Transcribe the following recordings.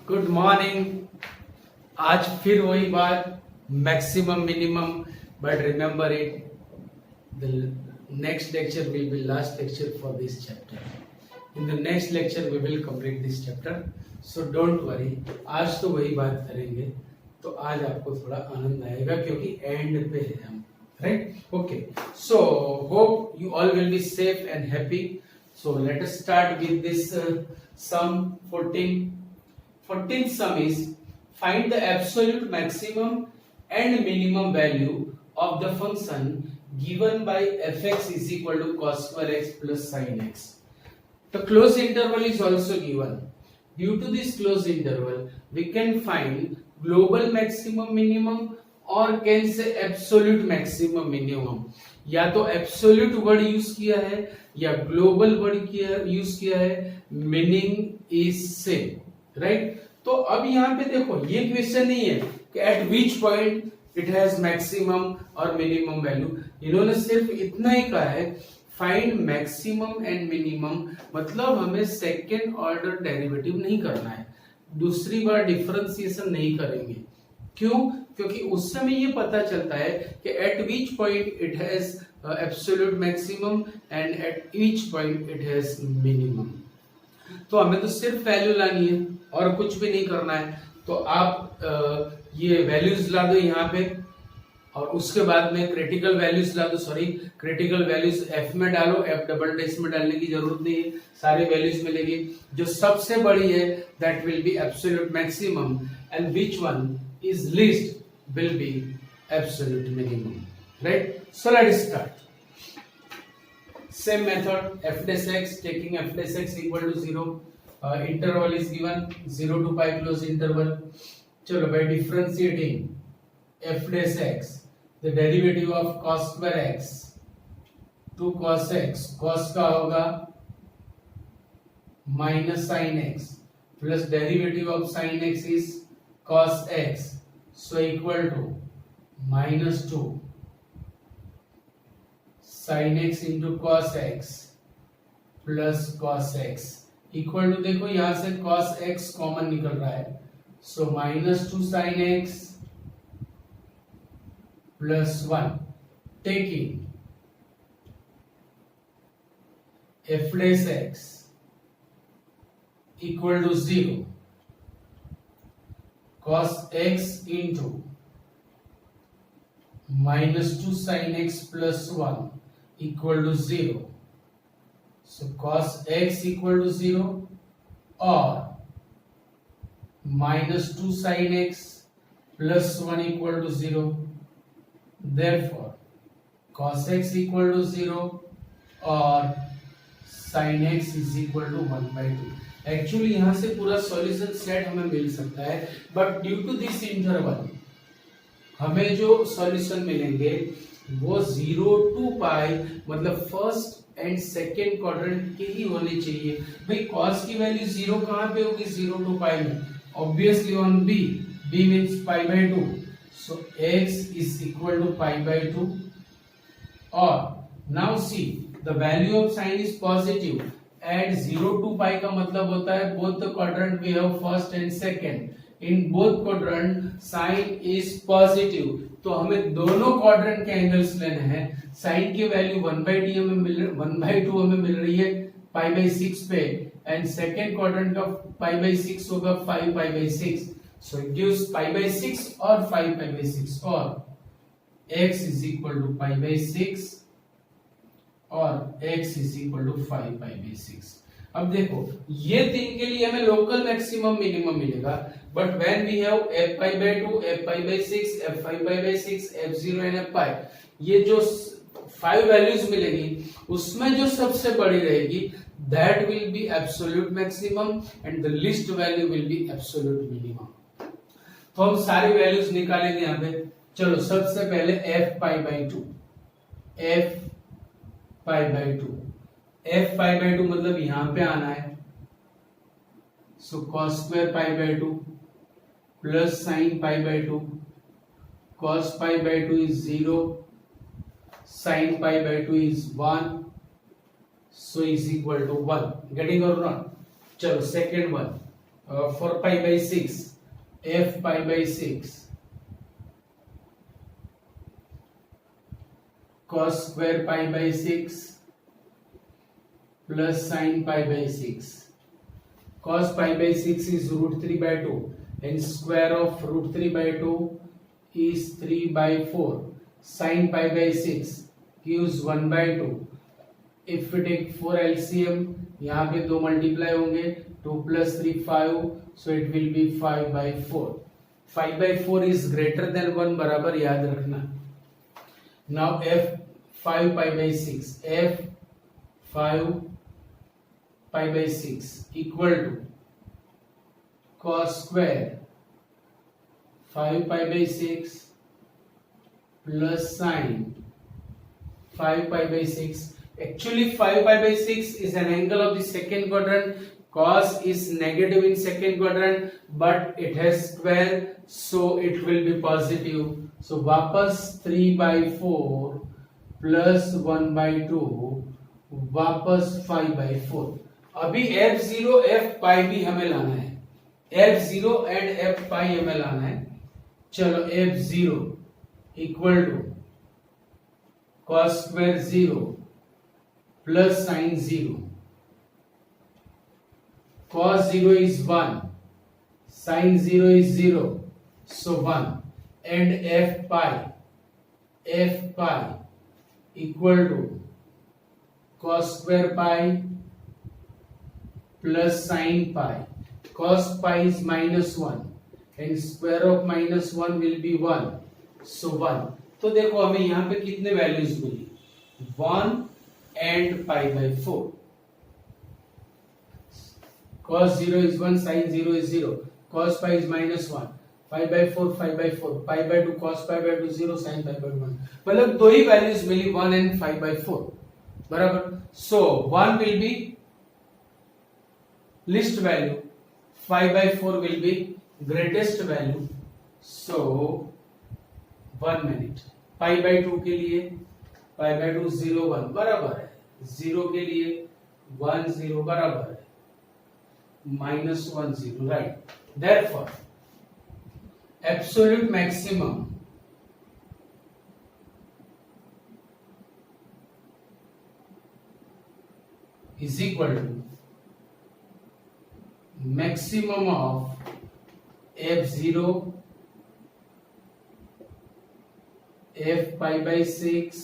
Good morning. आज फिर वही बात, maximum minimum, but remember it, the next lecture will be last lecture for this chapter. In the next lecture we will complete this chapter, so don't worry. आज तो वही बात करेंगे, तो आज आपको थोड़ा आनंद आएगा क्योंकि एंड पे है हम, right? Okay, so hope you all will be safe and happy. So let us start with this sum 14. 14th sum is find the absolute maximum and minimum value of the function given by fx is equal to cos square x plus sin x. The closed interval is also given. Due to this closed interval, we can find global maximum minimum or can say absolute maximum minimum. या तो absolute word use किया है या global word use किया है, meaning is same, right? तो अब यहाँ पे देखो, ये क्वेश्चन नहीं है कि eight which point it has maximum और मिनिमम वैल्यू। इन्होंने सिर्फ इतना ही कहा है फाइंड मैक्सिमम एंड मिनिमम, मतलब हमें सेकेंड ऑर्डर डेरिवेटिव नहीं करना है, दूसरी बार डिफरेंशिएशन नहीं करेंगे। क्यों? क्योंकि उस समय ये पता चलता है कि eight which point it has absolute maximum and eight which point it has minimum. तो हमें तो सिर्फ वैल्यू लानी है और कुछ भी नहीं करना है। तो आप ये वैल्यूज ला दो यहाँ पे और उसके बाद में क्रिटिकल वैल्यूज ला दो, क्रिटिकल वैल्यूज एफ में डालो, एफ डबल डैश में डालने की जरूरत नहीं है, सारे वैल्यूज मिलेगी। जो सबसे बड़ी है that will be absolute maximum and which one is least will be absolute minimum, right? So let's start. Same method, f dash x, taking f dash x equal to 0. Interval is given 0 to pi close interval. चलो, by differentiating f dash x, the derivative of cos square x to cos x, cos का होगा minus sin x plus derivative of sin x is cos x, so equal to minus 2 sin x into cos x plus cos x equal to, देखो यहां से cos x common निकल रहा है, so minus 2 sin x plus 1 taking f dash x equal to 0 cos x into minus 2 sin x plus 1 equal to 0. So cos x equal to 0 or minus 2 sin x plus 1 equal to 0. Therefore cos x equal to 0 or sin x is equal to 1 by 2. Actually यहां से पूरा solution set हमें मिल सकता है, but due to this interval हमें जो solution मिलेंगे वो 0 टू पाई, मतलब फर्स्ट एंड सेकेंड क्वाड्रेंट के ही होने चाहिए। भाई कॉस की वैल्यू 0 कहां पे होगी? 0 टू पाई में, obviously on B, B means pi by 2, so x is equal to pi by 2। और now see the value of sine is positive at 0 two pi का मतलब होता है both the quadrant we have first and second, in both quadrant sine is positive, तो हमें दोनों quadrant के angles लेने हैं। साइन की वैल्यू 1/2 हमें मिल रही है पाई बाय 6 पे, एंड सेकेंड क्वाड्रेंट का पाई बाय 6 होगा 5 pi by 6, so it gives pi by 6 और 5 पाई बाय 6, और x is equal to pi by 6 और x is equal to 5 pi by 6। अब देखो ये तीन के लिए हमें लोकल मैक्सिमम मिनिमम मिलेगा, but when we have f pi by 2, f pi by 6, f 5 pi by 6, f0 and f pi, ये जो 5 वैल्यूज मिलेगी उसमें जो सबसे बड़ी रहेगी that will be absolute maximum and the least value will be absolute minimum. तो हम सारी वैल्यूज निकालेंगे यहाँ पे। चलो सबसे पहले f pi by 2, f pi by 2, f pi by 2 मतलब यहां पे आना है, सो cos square pi by 2 plus sin pi by 2, cos pi by 2 is 0, sin pi by 2 is 1, so is equal to 1. Getting or not? चलो second one, for pi by 6, f pi by 6 cos square pi by 6 plus sin pi by 6. Cos pi by 6 is root 3 by 2 and square of root 3 by 2 is 3 by 4. Sin pi by 6 gives 1 by 2. If we take 4 LCM, यहाँ पे 2 multiply होंगे, 2 plus 3 5, so it will be 5 by 4. 5 by 4 is greater than 1, बराबर याद रखना. Now f 5 pi by 6, f 5 pi by 6 equal to cos square 5 pi by 6 plus sin 5 pi by 6. Actually 5 pi by 6 is an angle of the second quadrant. Cos is negative in second quadrant, but it has square, so it will be positive. So वापस 3 by 4 plus 1 by 2 वापस 5 by 4. अभी f0 f pi भी हमें लाना है, f0 and f pi हमें लाना है. चलो f0 equal to cos square 0 plus sin 0. Cos 0 is 1, sin 0 is 0, so 1, and f pi equal to cos square pi plus sin pi. Cos pi is -1 and square of -1 will be 1, so 1. तो देखो हमें यहाँ पे कितने values milli, 1 and pi by 4. Cos 0 is 1, sin 0 is 0, cos pi is -1, 5 by 4, 5 by 4, pi by 2, cos pi by 2 0, sin pi by 1. मतलब दो ही values milli, 1 and 5 by 4, बराबर. So 1 will be least value, 5 by 4 will be greatest value. So 1 minute. pi by 2 के लिए pi by 2 0 1 बराबर है, 0 के लिए 1 0 बराबर है, -1 0, right? Therefore absolute maximum is equal to maximum of f0 f pi by 6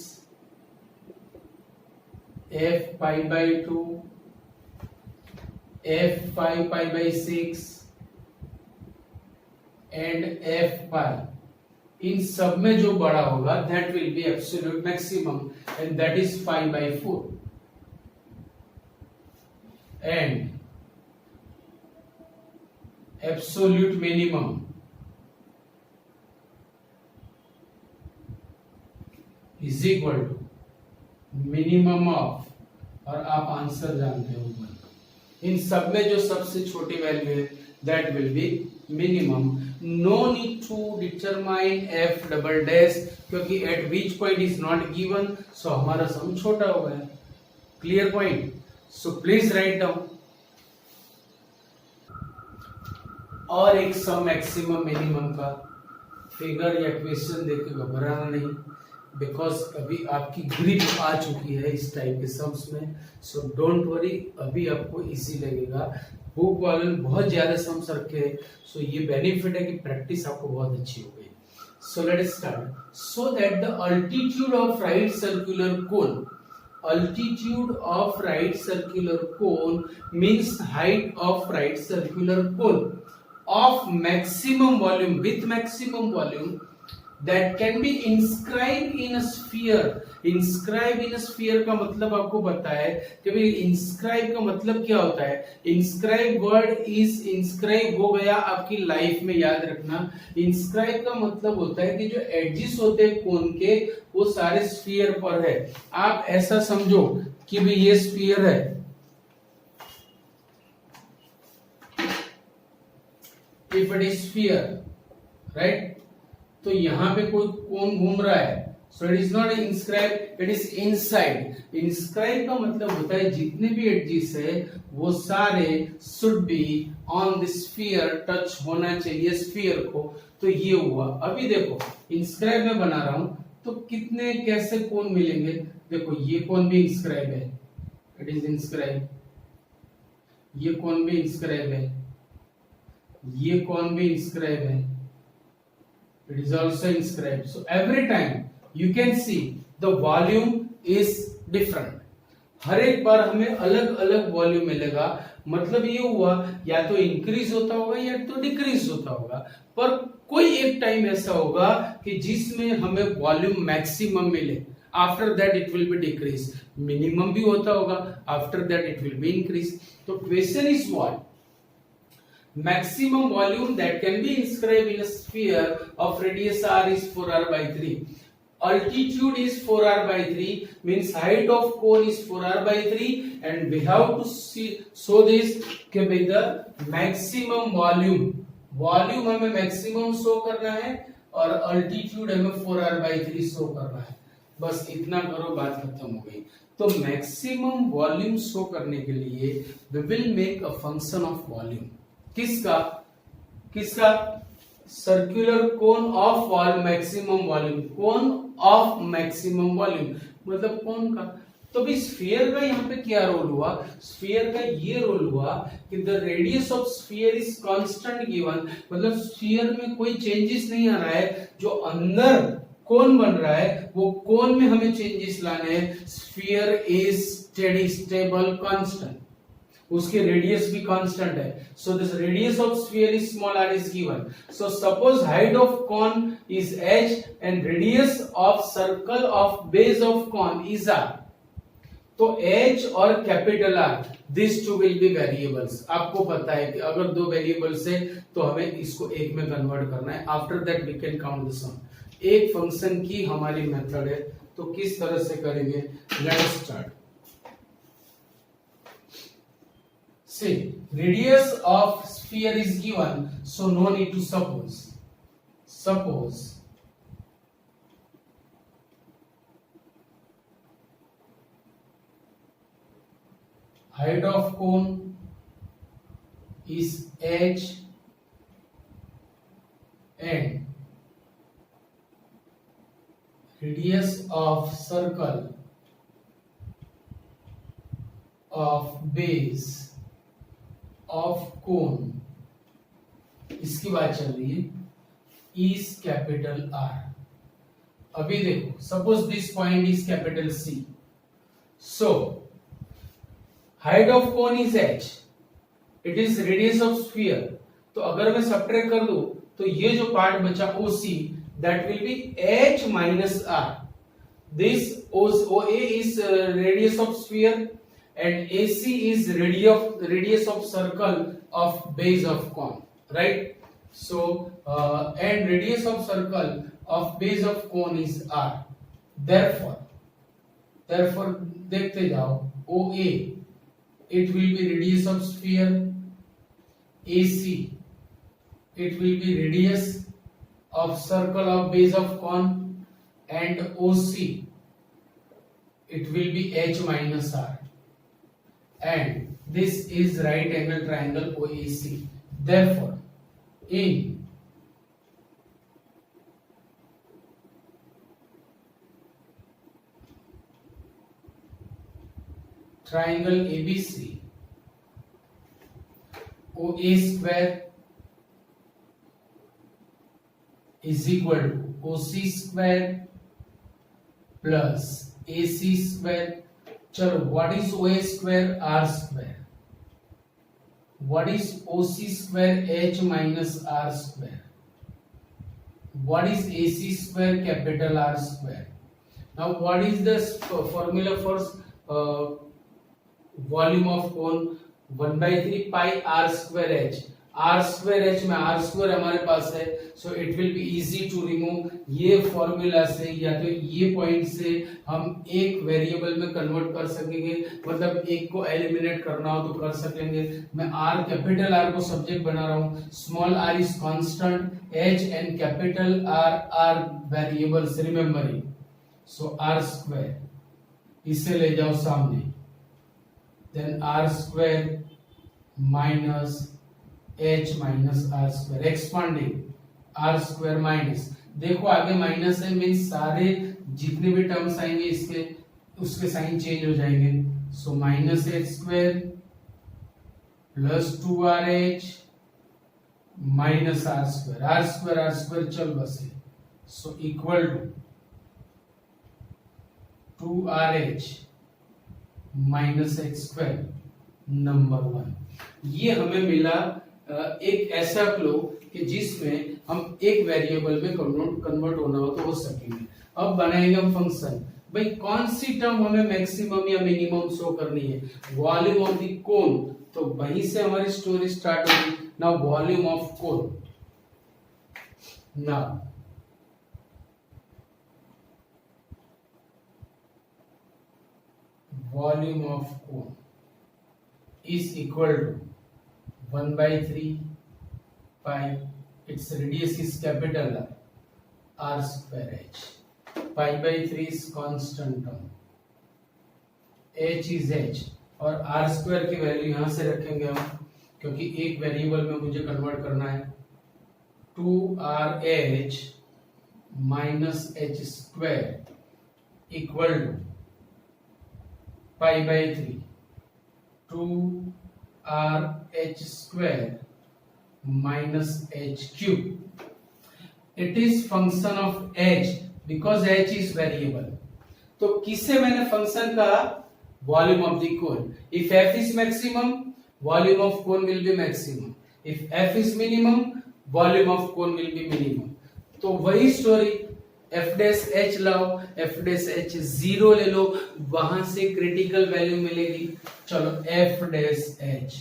f pi by 2 f 5 pi by 6 and f pi. इन सब में जो बड़ा होगा that will be absolute maximum and that is 5 by 4. And absolute minimum is equal to minimum of, और आप answer जानते हो, इन सब में जो सबसे छोटी वैल्यू है that will be minimum. No need to determine f double dash क्योंकि at which point is not given, so हमारा सम छोटा हो गया. Clear point? So please write down. और एक सम मैक्सिमम मिनिमम का फिगर या क्वेश्चन देख के घबराना नहीं, बिकॉज अभी आपकी ग्रिप आ चुकी है इस टाइप के सम्स में. सो डोंट वरी, अभी आपको इजी लगेगा. बुक वाले ने बहुत ज्यादा सम्स रखे हैं, सो ये बेनिफिट है कि प्रैक्टिस आपको बहुत अच्छी हो गई. सो let us start. So that the altitude of right circular cone, altitude of right circular cone means height of right circular cone of maximum volume, with maximum volume, that can be inscribed in a sphere. inscribe in a sphere का मतलब आपको पता है कि भाई inscribe का मतलब क्या होता है. inscribe word is inscribe हो गया आपकी लाइफ में, याद रखना. inscribe का मतलब होता है कि जो एडजेस होते हैं कोन के वो सारे स्फीयर पर है. आप ऐसा समझो कि भाई ये स्फीयर है, if it is sphere, right. तो यहां पे कोई कोन घूम रहा है, सो it is not inscribe, it is inside. Inscribe का मतलब होता है जितने भी एडजेस है वो सारे should be on the sphere, touch होना चाहिए स्फीयर को। तो ये हुआ। अभी देखो इंस्क्राइब में बना रहा हूं तो कितने कैसे कोण मिलेंगे। देखो ये कोण भी इंस्क्राइब है, इट इज इंस्क्राइब, ये कोण भी इंस्क्राइब है, ये कोण भी इंस्क्राइब है, it is also inscribed. So every time you can see the volume is different. हर एक बार हमें अलग अलग वॉल्यूम मिलेगा। मतलब ये हुआ या तो इंक्रीज होता होगा या तो डिक्रीज होता होगा, पर कोई एक टाइम ऐसा होगा कि जिसमें हमें वॉल्यूम मैक्सिमम मिले, after that it will be decrease. Minimum भी होता होगा, after that it will be increase. तो question is what? Maximum volume that can be inscribed in a sphere of radius r is 4r by 3. Altitude is 4r by 3, means height of cone is 4r by 3, and we have to show this कि भाई the maximum volume हमें maximum show करना है और altitude हमें 4r by 3 show करना है। बस इतना करो, बात खत्म हो गई। तो मैक्सिमम वॉल्यूम शो करने के लिए we will make a function of volume। किसका किसका? Circular cone of wall maximum volume, cone of maximum volume मतलब कोन का। तो भी स्फीयर का यहाँ पे क्या रोल हुआ? स्फीयर का ये रोल हुआ कि the radius of sphere is constant given, मतलब स्फीयर में कोई चेंजेस नहीं आ रहा है। जो अंदर कोन बन रहा है वो कोन में हमें चेंजेस लाने हैं। Sphere is steady, stable, constant, उसके रेडियस भी कांस्टेंट है। So this radius of sphere is small r is given. So suppose height of cone is h and radius of circle of base of cone is r। तो h और capital R, this two will be variables. आपको पता है कि अगर दो variables है तो हमें इसको एक में कन्वर्ट करना है। After that we can count the sum. एक फंक्शन की हमारी मेथड है, तो किस तरह से करेंगे? Let's start. See, radius of sphere is given, so no need to suppose. Suppose height of cone is h and radius of circle of base of cone, इसकी बात चल रही है, इज कैपिटल आर। अभी देखो suppose this point is capital C, so height of cone is h, it is radius of sphere. तो अगर मैं सब्ट्रैक्ट कर दूं तो ये जो पार्ट बचा OC, that will be h minus r। This OA is radius of sphere and AC is radius of circle of base of cone, right? So and radius of circle of base of cone is r. Therefore देखते जाओ, OA it will be radius of sphere, AC it will be radius of circle of base of cone, and OC it will be h minus r. And this is right angle triangle OAC. Therefore, in triangle ABC, OA square is equal to OC square plus AC square. चलो, what is OA square? R square. What is OC square? H minus R square. What is AC square? Capital R square. Now, what is the formula for volume of cone? 1/3 pi R square H. R square H में R square हमारे पास है, so it will be easy to remove। ये formula से या तो ये point से हम एक वेरिएबल में कन्वर्ट कर सकेंगे, मतलब एक को एलिमिनेट करना हो तो कर सकेंगे। मैं R कैपिटल R को सब्जेक्ट बना रहा हूँ, small r is constant, H and capital R are variables, remembering। So R square इसे ले जाओ सामने, then R square minus H minus R square, expanding R square minus, देखो आगे माइनस है मीन्स सारे जितने भी टर्म्स आएंगे इसके उसके साइन चेंज हो जाएंगे, so minus H square plus 2RH minus R square चल बसे, so equal to 2RH minus H square number 1। ये हमें मिला एक ऐसा फ्लो कि जिसमें हम एक वेरिएबल में कन्वर्ट होना हो तो हो सकेंगे। अब बनाएंगे हम फंक्शन, भाई कौन सी टर्म हमें मैक्सिमम या मिनिमम शो करनी है, वॉल्यूम ऑफ द कोन, तो वहीं से हमारी स्टोरी स्टार्ट होगी। Now volume of cone, now volume of cone is equal to 1/3 pi, its radius is capital R square h, pi by 3 is constant term, h is h, और r square की value यहां से रखेंगे हम क्योंकि एक variable में मुझे कन्वर्ट करना है, 2RH minus H square equal to pi by 3 2RH square minus h cube. It is function of h because h is variable. तो किसे मैंने फंक्शन कहा, volume of the cone. If f is maximum, volume of cone will be maximum. If f is minimum, volume of cone will be minimum. तो वही story, F dash H लाओ, F dash H 0 ले लो, वहां से critical value मिलेगी। चलो F dash H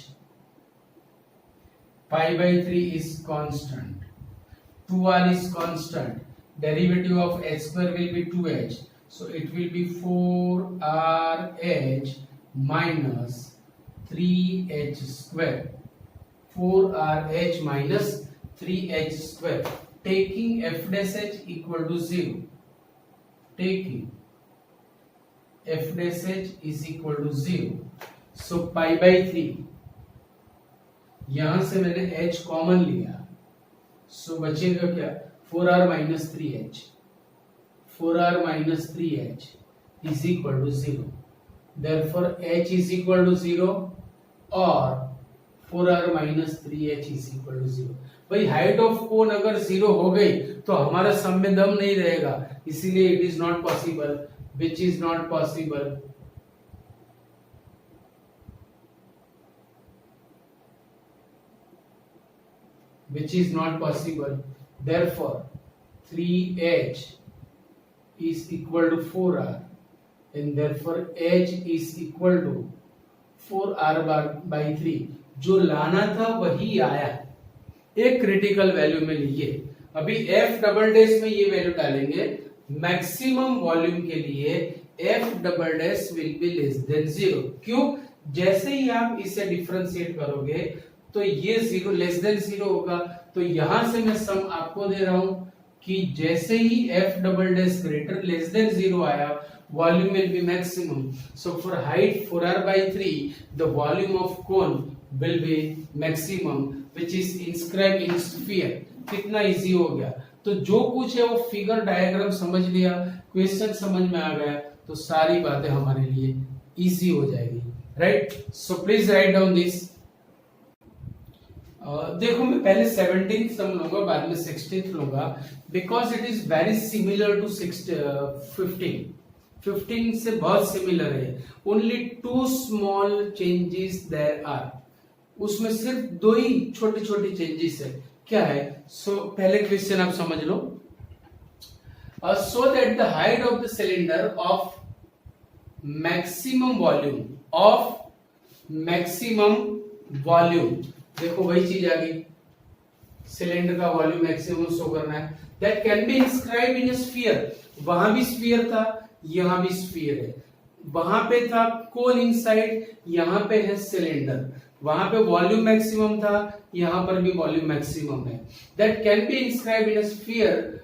pi by 3 is constant, 2r is constant, derivative of h square will be 2h, so it will be 4rh minus 3h square, 4rh minus 3h square, taking f dash h equal to 0, taking f dash h is equal to 0, so pi by 3, यहां से मैंने h common लिया, सो बचेगा क्या, 4r minus 3h, 4r minus 3h is equal to 0, therefore h is equal to 0 और 4r minus 3h is equal to 0। भाई height of कोन अगर 0 हो गई तो हमारा सम में दम नहीं रहेगा, इसीलिए it is not possible, which is not possible, which is not possible, therefore 3h is equal to 4r and therefore h is equal to 4r by 3। जो लाना था वही आया, एक क्रिटिकल वैल्यू में लिए। अभी f डबल डैश में ये वैल्यू डालेंगे, मैक्सिमम वॉल्यूम के लिए f double dash will be less than 0। क्यों, जैसे ही आप इसे डिफरेंशिएट करोगे तो ये 0 लेस देन 0 होगा, तो यहां से मैं सम आपको दे रहा हूं कि जैसे ही f double dash greater less than 0 आया, volume will be maximum, so for height 4r by 3 the volume of cone will be maximum which is inscribed in sphere। कितना इजी हो गया, तो जो कुछ है वो फिगर डायग्राम समझ लिया, क्वेश्चन समझ में आ गया, तो सारी बातें हमारे लिए इजी हो जाएगी, right. So please write down this. देखो मैं पहले 17th सम लूंगा, बाद में 16th लूंगा, because it is very similar to 15 से बहुत सिमिलर है, only 2 small changes there are, उसमें सिर्फ 2 ही छोटे छोटे चेंजेस है। क्या है, सो पहले क्वेश्चन आप समझ लो। So that the height of the cylinder of maximum volume, देखो वही चीज आ गई, सिलेंडर का वॉल्यूम मैक्सिमम शो करना है, that can be inscribe in sphere. वहां भी स्फीयर था, यहां भी स्फीयर है, वहां पे था कोन इनसाइड, यहां पे है सिलेंडर, वहां पे वॉल्यूम मैक्सिमम था, यहां पर भी वॉल्यूम मैक्सिमम है, that can be inscribe in sphere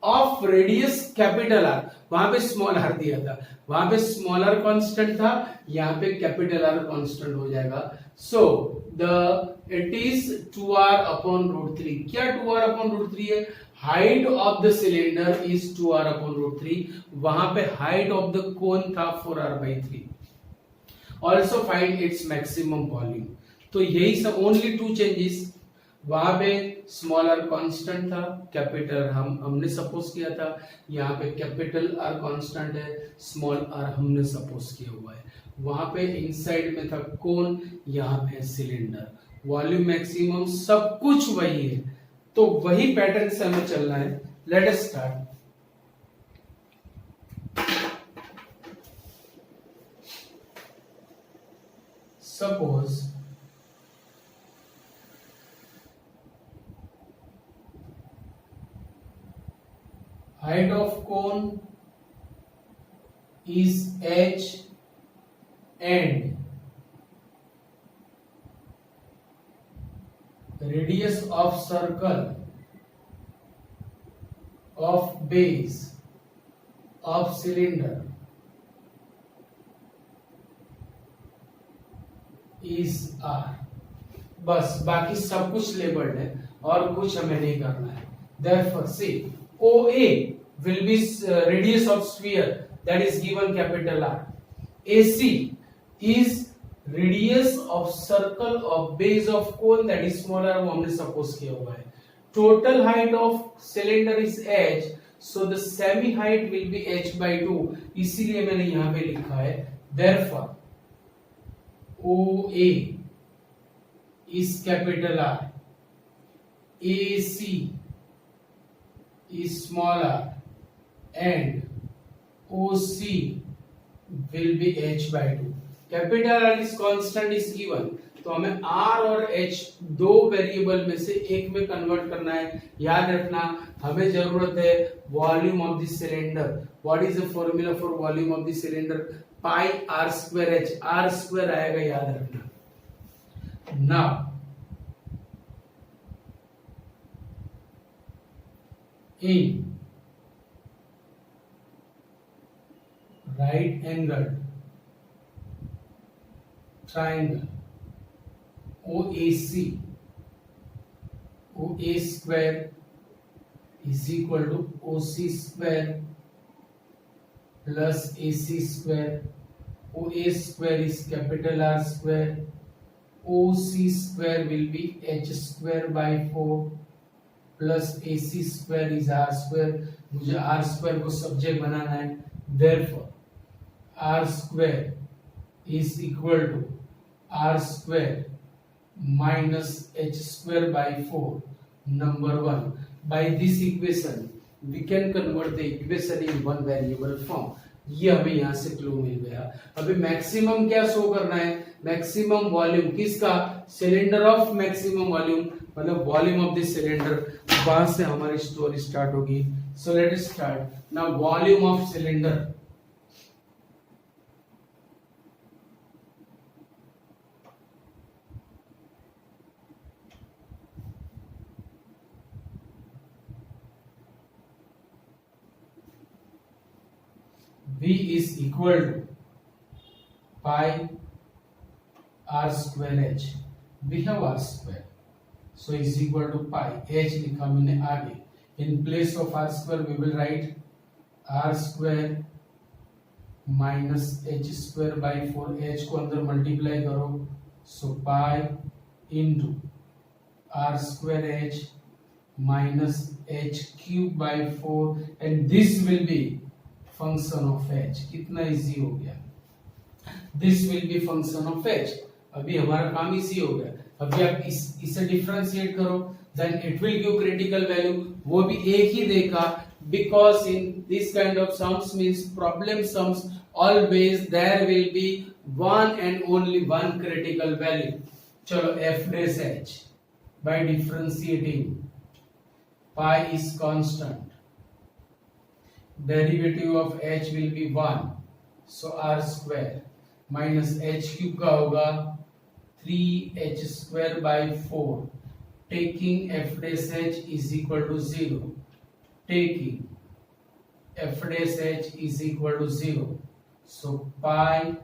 of radius capital R, वहां पे स्मॉल आर दिया था, वहां पे स्मॉल आर कांस्टेंट था, यहाँ पे कैपिटल आर कांस्टेंट हो जाएगा. So it is 2r upon root 3. क्या 2r अपॉन रूट 3 है? Height of the cylinder is 2r upon root 3. वहां पे हाइट ऑफ द कोन था 4r/3. Also find its maximum volume. तो यही सब, ओनली 2 चेंजेस. वहां पे स्मॉल आर कांस्टेंट था, कैपिटल हमने सपोज किया था, यहाँ पे कैपिटल आर कांस्टेंट है, स्मॉल आर हमने सपोज किया हुआ है. वहां पे इनसाइड में था कोन, यहाँ पे सिलेंडर. वॉल्यूम मैक्सिमम सब कुछ वही है, तो वही पैटर्न से हमें चलना है. Late us start. Suppose height of cone is h and radius of circle of base of cylinder is r. बस बाकी सब कुछ लेबल्ड है और कुछ हमें नहीं करना है. Therefore, see, OA will be radius of sphere, that is given capital R. AC is radius of circle of base of cone, that is smaller, वो हमने सपोज किया हुआ है. Total height of cylinder is h, so the semi height will be h/2. इसीलिए मैंने यहाँ पे लिखा है. Therefore, OA is capital R, AC is smaller, and OC will be h/2. Capital R is constant is given, तो हमें R और H दो वेरिएबल में से एक में कन्वर्ट करना है. याद रखना, हमें जरूरत है volume of the cylinder. What is the formula for volume of the cylinder? Pi r square h. r square आएगा, याद रखना. Now in right angled triangle OAC, OA square is equal to OC square plus AC square. OA square is capital R square. OC square will be h square by 4 plus AC square is R square. मुझे R square को subject बनाना है. Therefore, R square is equal to R square minus h square by 4. Number 1. By this equation we can convert the equation in one variable form. ये हमें यहाँ से clue मिल गया. अभी मैक्सिमम क्या शो करना है? मैक्सिमम वॉल्यूम किसका? सिलेंडर ऑफ मैक्सिमम वॉल्यूम, मतलब वॉल्यूम ऑफ द सिलेंडर. वहां से हमारी स्टोरी स्टार्ट होगी. सो let us start now. Volume of cylinder, V is equal to pi r square h. We have r square, so is equal to pi. h लिखा मैंने आगे. In place of r square we will write r square minus h square by 4. h को अंदर multiply करो, so pi into r square h minus h cube by 4, and this will be function of h. कितना easy हो गया. This will be function of h. अभी हमारा काम easy हो गया. अभी आप इसे डिफरेंशिएट करो, then it will give critical value. वो भी एक ही देगा, because in this kind of sums means problem sums, always there will be one and only one critical value. चलो f dash h by differentiating pi is constant, derivative of h will be 1, so r square minus h cube का होगा 3h square by 4, taking f dash h is equal to 0, taking f dash h is equal to 0. So pi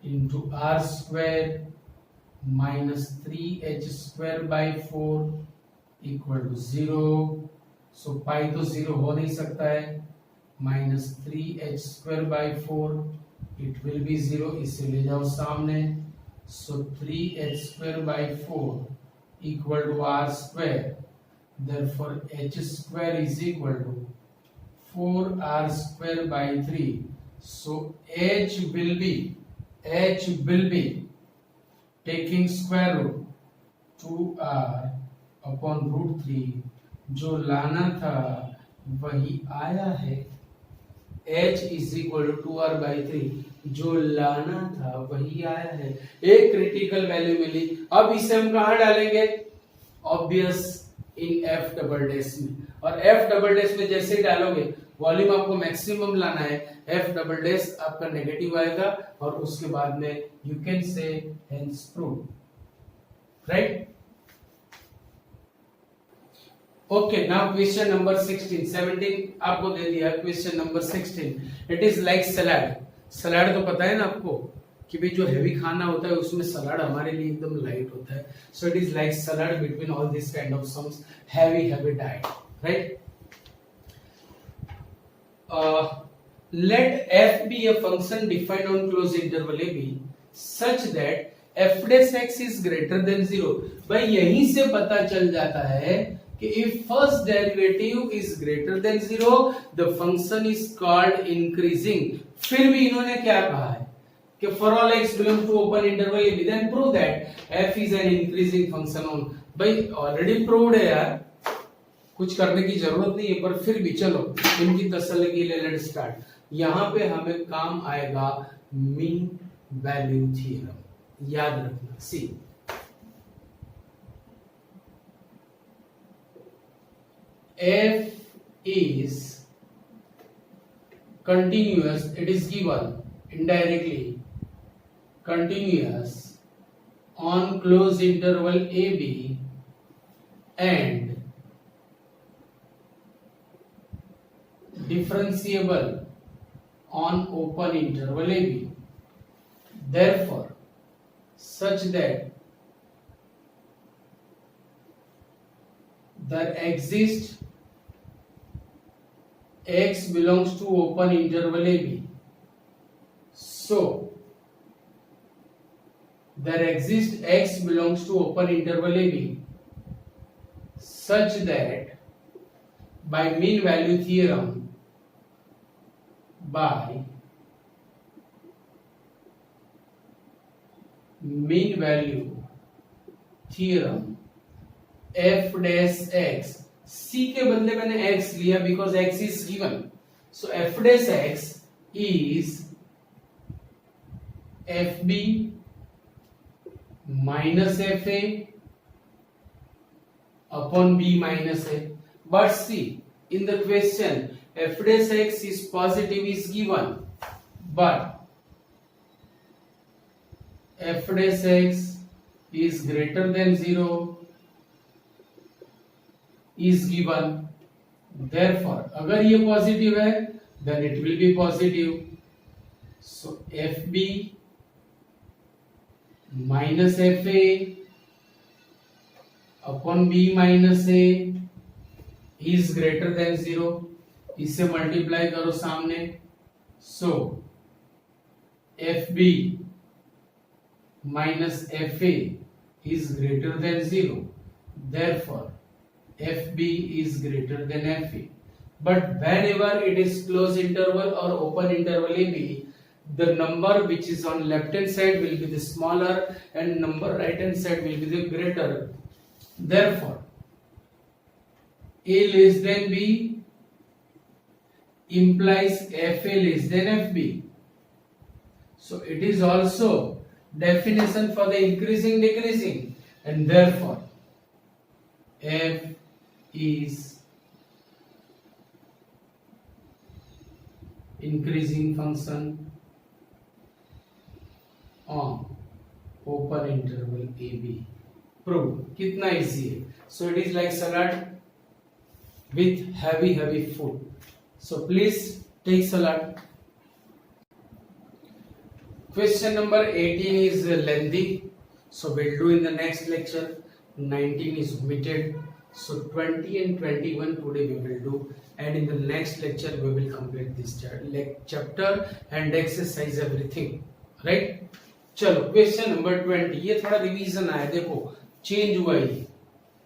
into r square minus 3h square by 4 equal to 0. So pi तो 0 हो नहीं सकता है, minus 3h square by 4 it will be 0, इसे ले जाओ सामने. So 3h square by 4 equal to r square. Therefore h square is equal to 4r square by 3. So h will be taking square root 2r upon root 3. जो लाना था वही आया है. h is equal to 2r by 3. जो लाना था वही आया है. एक क्रिटिकल वैल्यू मिली. अब इसे हम कहाँ डालेंगे? ऑब्वियस इन f डबल डैश में. और f डबल डैश में जैसे ही डालोगे वॉल्यूम आपको मैक्सिमम लाना है, f डबल डैश आपका नेगेटिव आएगा और उसके बाद में you can say hence prove. Right? Okay, now question number 16. 17 आपको दे दिया. Question number 16, it is like salad. Salad तो पता है ना आपको कि भाई जो हेवी खाना होता है उसमें सलाड हमारे लिए एकदम लाइट होता है. सो it is like salad between all this kind of sums heavy diet. Right? Let f be a function defined on closed interval a b such that f dash x is greater than 0. भाई यहीं से पता चल जाता है कि if first derivative is greater than 0 the function is called increasing. फिर भी इन्होंने क्या कहा है कि for all x belong to open interval a b then prove that f is an increasing function on. भाई ऑलरेडी प्रूव्ड है यार, कुछ करने की जरूरत नहीं है, पर फिर भी चलो इनकी तसल्ली के लिए लेट्स स्टार्ट. यहां पे हमें काम आएगा मीन वैल्यू थ्योरम. याद रखना. सी f is continuous, it is given indirectly continuous on closed interval ab and differentiable on open interval ab. Therefore such that there exists x belongs to open interval ab. So there exists x belongs to open interval ab such that by mean value theorem f dash x, c के बदले मैंने x लिया because x is given. So f dash x is fb minus fa upon b minus a. But see, in the question f dash x is positive is given, but f dash x is greater than 0 is given. Therefore अगर ये positive है then it will be positive. So fb minus fa upon b minus a is greater than 0. इससे multiply करो सामने. So fb minus fa is greater than 0. Therefore fb is greater than fa. But whenever it is closed interval or open interval ab, the number which is on left hand side will be the smaller and number right hand side will be the greater. Therefore a less than b implies fa less than fb. So it is also definition for the increasing decreasing, and therefore f is increasing function on open interval ab. Prove. कितना easy है. So it is like salad with heavy food. So please take Salat. Question number 18 is lengthy, so we'll do in the next lecture. 19 is omitted, so 20 and 21 today we will do, and in the next lecture we will complete this chapter and exercise everything, right? चलो question number 20, ये थोड़ा revision आया, देखो change हुआ, ये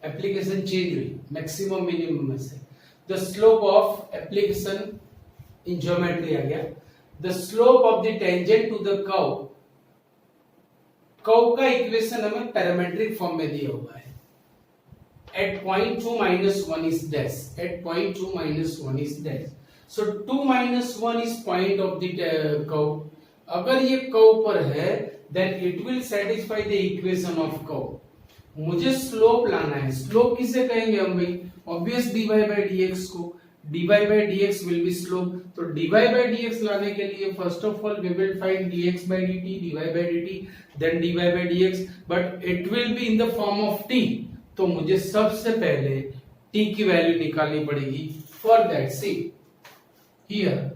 application change हुई maximum minimum में से. The slope of application in geometry आ गया. The slope of the tangent to the curve, curve का इक्वेशन हमें पैरामेट्रिक फॉर्म में दिया हुआ है. At point 2 minus 1 is dash. At point 2 minus 1 is dash. So 2 minus 1 is point of the curve. अगर ये कर्व पर है then it will satisfy the equation of curve. मुझे स्लोप लाना है. स्लोप किसे कहेंगे हम भाई? ऑब्वियस dy by dx को. dy by dx will be slope. तो dy by dx लाने के लिए first of all we will find dx by dt, dy by dt, then dy by dx, but it will be in the form of t. तो मुझे सबसे पहले t की value निकालनी पड़ेगी. For that see here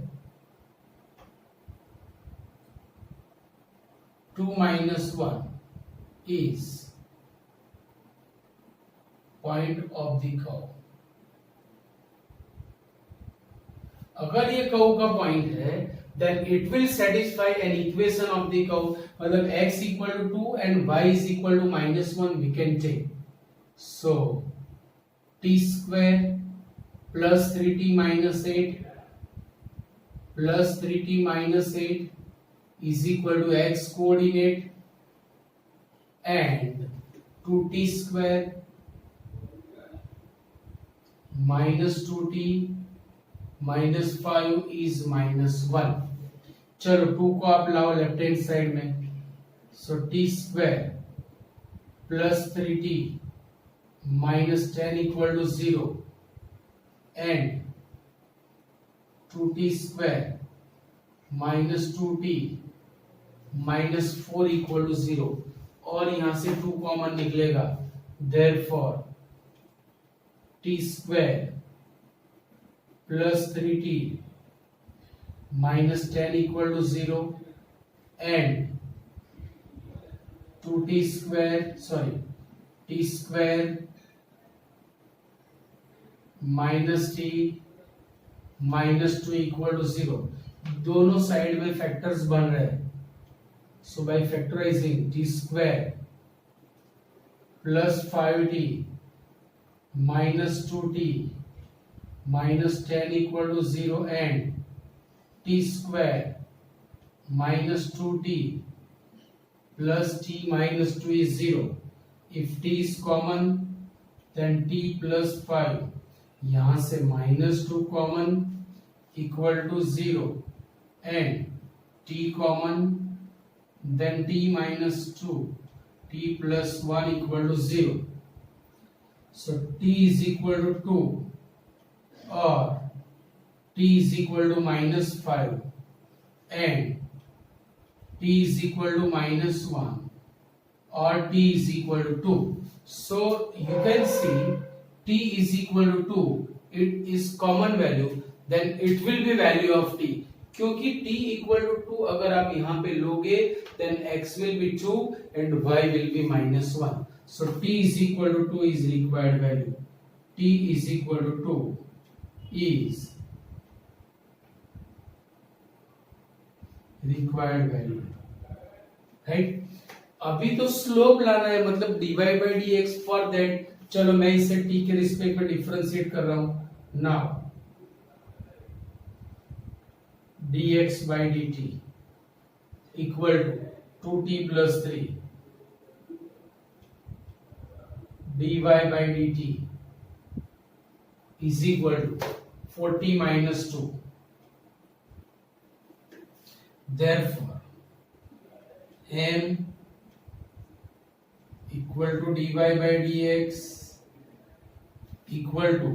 2 minus 1 is point of the curve. अगर ये curve का पॉइंट है then it will satisfy an equation of the curve. मतलब x equal to 2 and y is equal to -1 we can take. So t square plus 3t minus 8 plus 3t minus 8 is equal to x coordinate and 2t square minus 2t minus 5 is -1. चलो 2 को आप लाओ left hand side में. सो t square plus 3t minus 10 equal to 0 and 2t square minus 2t minus 4 equal to 0. और यहां से 2 common निकलेगा. therefore t square plus 3t minus 10 equal to 0 and 2t square t square minus t minus 2 equal to 0. दोनों side में factors बन रहे हैं. So by factorising t square plus 5t minus 2t minus 10 equal to 0 and t square minus 2t plus t minus 2 is 0. If t is common then t plus 5, यहां से -2 common equal to 0 and t common then t minus 2 t plus 1 equal to 0. So t is equal to 2 or t is equal to -5 and t is equal to -1 or t is equal to 2. So you can see t is equal to 2, it is common value, then it will be value of t. क्योंकि t equal to 2 अगर आप यहाँ पे लोगे then x will be 2 and y will be -1. So t is equal to 2 is required value. t is equal to 2 is required value, right? अभी तो slope लाना है, मतलब dy by dx. For that चलो मैं इसे t के respect में डिफरेंशिएट कर रहा हूं. Now dx by dt equal to 2t plus 3 dy by dt is equal to 40 minus 2. Therefore m equal to dy by dx equal to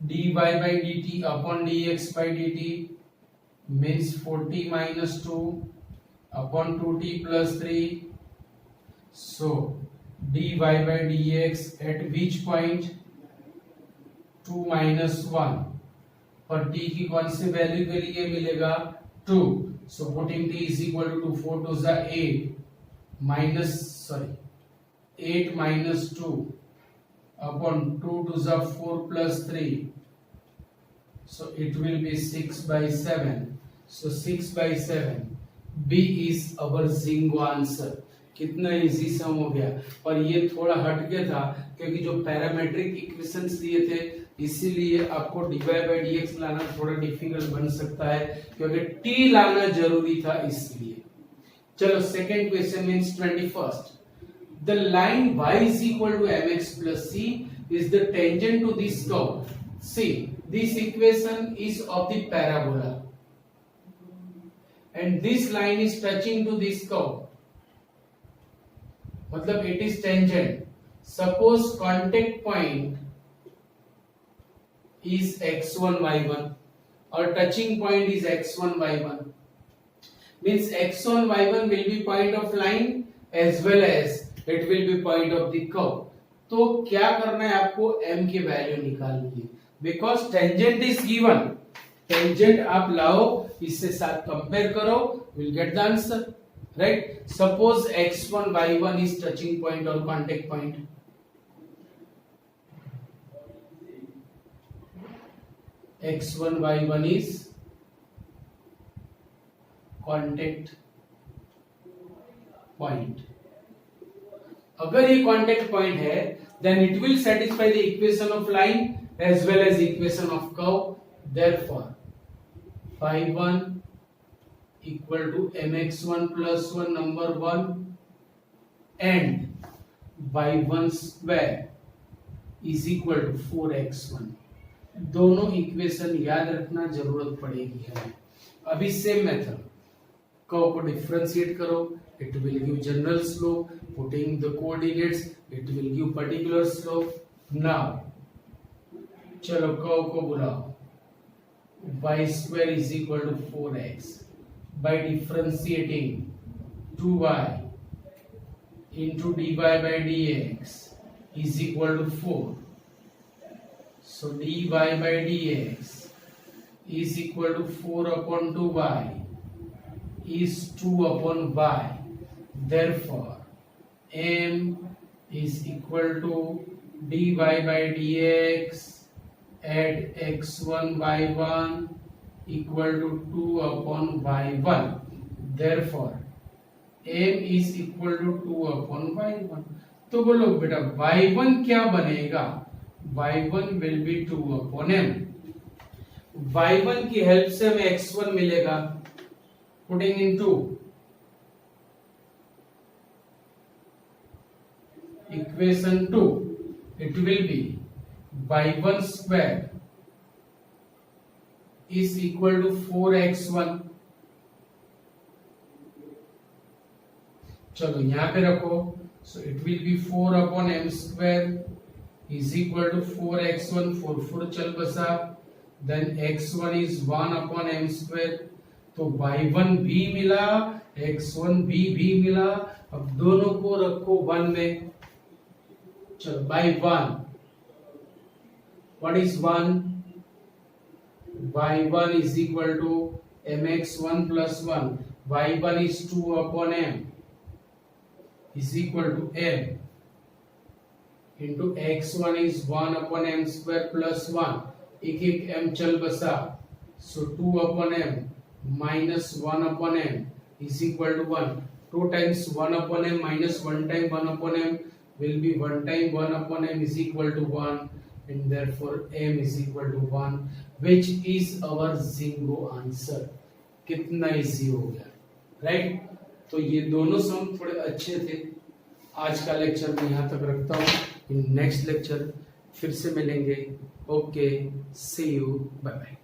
dy by dt upon dx by dt means 40 minus 2 upon 2t plus 3. So dy by dx at which point 2 minus 1 और t की कौन सी value के लिए मिलेगा 2. So putting t is equal to 4 2 जा 8 minus 2 upon 2 to the 4 plus 3, so it will be 6/7. So 6/7 B is our Zingo answer. कितना easy सम हो गया. और ये थोड़ा हटके था क्योंकि जो पैरामेट्रिक इक्वेशंस दिए थे इसीलिए आपको dy by dx लाना थोड़ा डिफिकल्ट बन सकता है क्योंकि t लाना जरूरी था इसलिए. चलो second question means 21st. The line y is equal to mx plus c is the tangent to this curve. See, this equation is of the parabola and this line is touching to this curve. मतलब it is tangent. Suppose contact point is x1 y1 or touching point is x1 y1. Means x1 y1 will be point of line as well as it will be point of the curve. तो क्या करना है आपको m की value निकालनी है because tangent is given. Tangent आप लाओ इससे साथ कंपेयर करो will get the answer right. Suppose x1 y1 is touching point और contact point. x1 y1 is contact point. अगर ये कांटेक्ट पॉइंट है then it will satisfy the equation of line as well as equation of curve. Therefore phi1 equal to mx1 plus 1 number 1 and y1 square is equal to 4x1. दोनों equation याद रखना जरूरत पड़ेगी हमें. अभी same method curve को differentiate करो. It will give general slope. Putting the coordinates, it will give particular slope. Now, चलो कर्व को बुलाओ. Y square is equal to 4x. By differentiating 2y into dy by dx is equal to 4. So dy by dx is equal to 4 upon 2y is 2 upon y. Therefore, m is equal to dy by dx at x1 y1 equal to 2 upon y1. Therefore, m is equal to 2 upon y1. तो बोलो बेटा y1 क्या बनेगा? y1 will be 2 upon m. y1 की help से हमें x1 मिलेगा. Putting in 2. Equation 2, it will be y1 square is equal to 4x1. चलो यहां पे रखो. So it will be 4 upon m square is equal to 4x1. 4 4 चल बसा. Then x1 is 1 upon m square. तो y1 भी मिला, x1 भी मिला. अब दोनों को रखो 1 में. चलो by 1. What is 1? y1 is equal to mx1 plus 1. y1 is 2 upon m is equal to m into x1 is 1 upon m square plus 1. एक m चल बसा. So 2 upon m minus 1 upon m is equal to 1. 2 times 1 upon m minus 1 time 1 upon m will be 1 time 1 upon m is equal to 1 and therefore m is equal to 1 which is our Zingo answer. कितना easy हो गया right. तो ये दोनों सम थोड़े अच्छे थे. आज का लेक्चर मैं यहाँ तक रखता हूँ. इन नेक्स्ट लेक्चर फिर से मिलेंगे. Okay see you bye bye.